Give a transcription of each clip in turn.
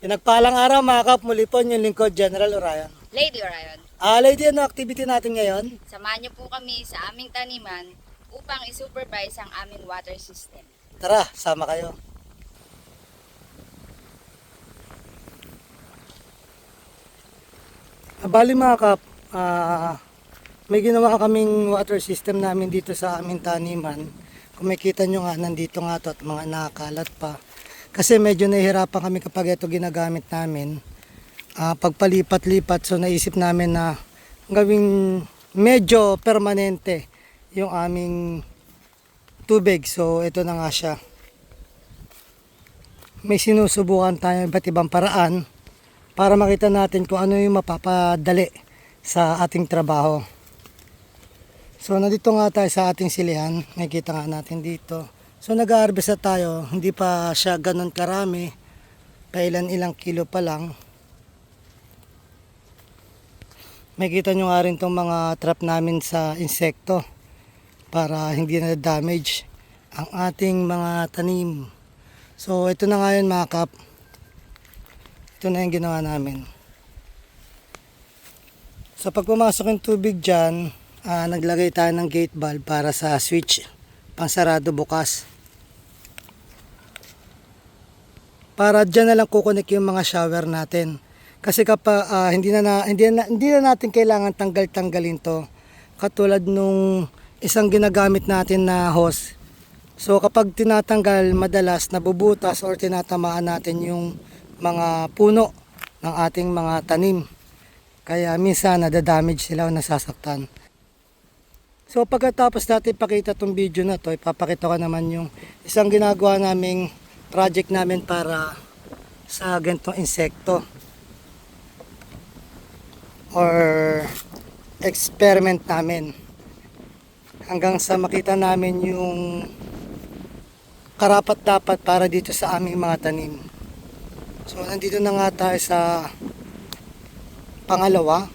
Pinagpalang araw mga kap, muli po yung lingkod General Orion. Lady Orion, Lady, ano activity natin ngayon? samahan niyo po kami sa aming taniman upang i-supervise ang aming water system. Tara, sama kayo. Bali mga kap, may ginawa kaming water system namin dito sa aming taniman. Kung makita nyo nga, nandito nga to at mga nakakalat pa. Kasi medyo nahihirapan kami kapag ito ginagamit namin. Pagpalipat-lipat, so naisip namin na gawing medyo permanente yung aming tubig. So ito na nga siya. May sinusubukan tayo iba't ibang paraan para makita natin kung ano yung mapapadali sa ating trabaho. So nandito nga tayo sa ating silihan, nakikita nga natin dito. So nag-harvest na tayo, hindi pa siya ganun karami, ilang kilo pa lang. Makikita nyo nga rin itong mga trap namin sa insekto para hindi na damage ang ating mga tanim. So ito na nga yun mga kap. Ito na yung ginawa namin. So pag pumasok yung tubig dyan, naglagay tayo ng gate valve para sa switch pansarado bukas. Para dyan na lang kukunik yung mga shower natin. Kasi kapag hindi na natin kailangan tanggalin to. Katulad nung isang ginagamit natin na hose. So kapag tinatanggal, madalas nabubutas or tinatamaan natin yung mga puno ng ating mga tanim. Kaya minsan nadadamage sila o nasasaktan. So pagkatapos natin pakita tong video na to, ipapakita ko naman yung isang ginagawa naming project namin para sa ganitong insekto or experiment namin. Hanggang sa makita namin yung karapat-dapat para dito sa aming mga tanim. So nandito na nga tayo sa pangalawa.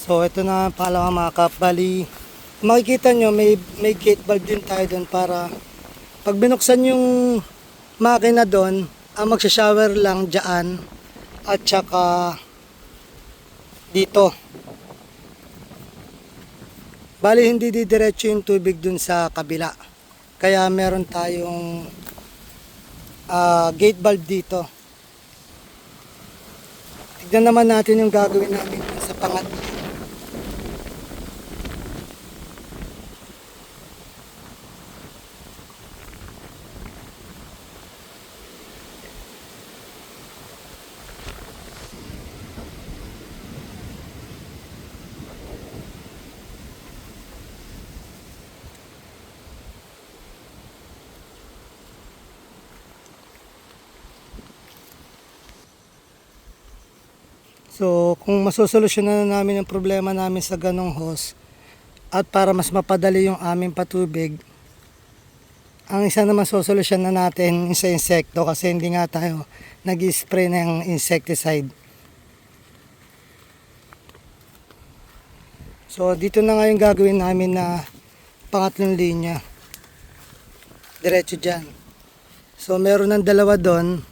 So ito na ang pangalawa mga kap. Bali, makikita nyo may gate valve din tayo doon para pag binuksan yung makina doon, ang magsha-shower lang dyan at saka dito. Bali hindi didiretso yung tubig dun sa kabila. Kaya meron tayong gate valve dito. Tignan naman natin yung gagawin namin sa pangatlo. So, kung masosolusyonan na namin ang problema namin sa ganong hose at para mas mapadali yung aming patubig, ang isa naman sosolusyon na natin sa insekto kasi hindi nga tayo nag-spray ng insecticide. So, dito na nga yung gagawin namin na pangatlong linya. Diretso dyan. So, meron ng dalawa doon.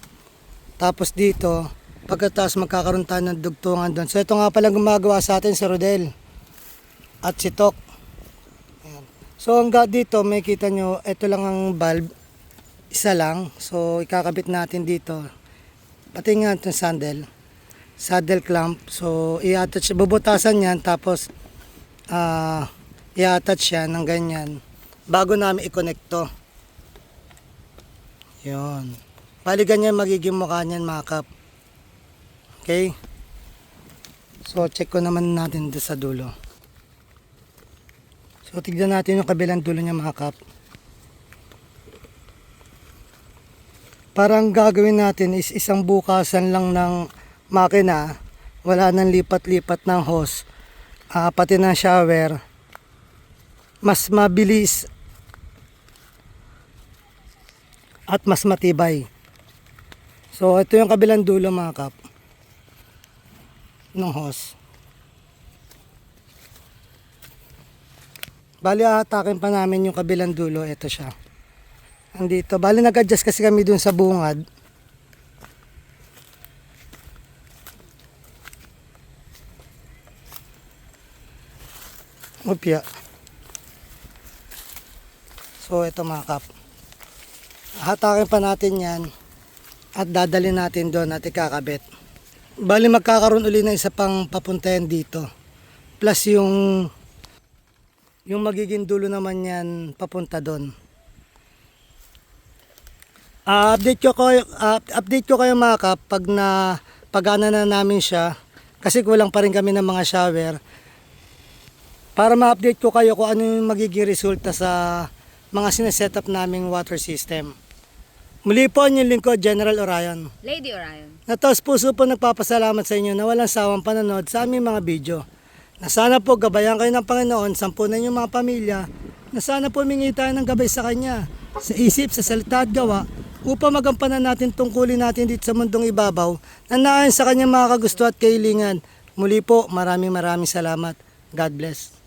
Tapos dito, pagkatapos magkakaroon tayo ng dugtungan doon. So ito nga pala gumagawa sa atin si Rodel at si Tok. Ayan. So hanggang dito may kita nyo, ito lang ang valve, isa lang. So ikakabit natin dito. Pati nga itong saddle clamp. So i-attach, bubutasan yan tapos i-attach yan ng ganyan bago namin i-connect to. Yun. Bali ganyan magiging mukha niyan mga kap. Okay. So check ko naman natin dito sa dulo. So tignan natin yung kabilang dulo niya mga kap. Parang gagawin natin is isang bukasan lang ng makina. Wala nang lipat-lipat ng hose. Pati ng shower. Mas mabilis at mas matibay. So ito yung kabilang dulo mga kap ng hose. Bali, ahatakin pa namin yung kabilang dulo. Ito siya. Andito. Bali, nag-adjust kasi kami dun sa bungad. Upya. So, ito mga kap. Hatakin pa natin yan at dadalhin natin doon at ikakabit. Bali, magkakaroon uli na isa pang papuntayan dito. Plus yung magiging dulo naman yan papunta doon. Update ko kayo mga kap pagana na namin siya kasi kulang pa rin kami ng mga shower para ma-update ko kayo kung ano yung magiging resulta sa mga sineset up naming water system. Muli po ang inyong lingkod, General Orion. Lady Orion. Na taos puso po nagpapasalamat sa inyo na walang sawang panonood sa aming mga video. Na sana po gabayan kayo ng Panginoon, sampunan yung mga pamilya, na sana po humingi tayo ng gabay sa Kanya, sa isip, sa salita at gawa, upang magampanan natin tungkulin natin dito sa mundong ibabaw, na naayon sa Kanyang mga kagusto at kahilingan. Muli po, maraming salamat. God bless.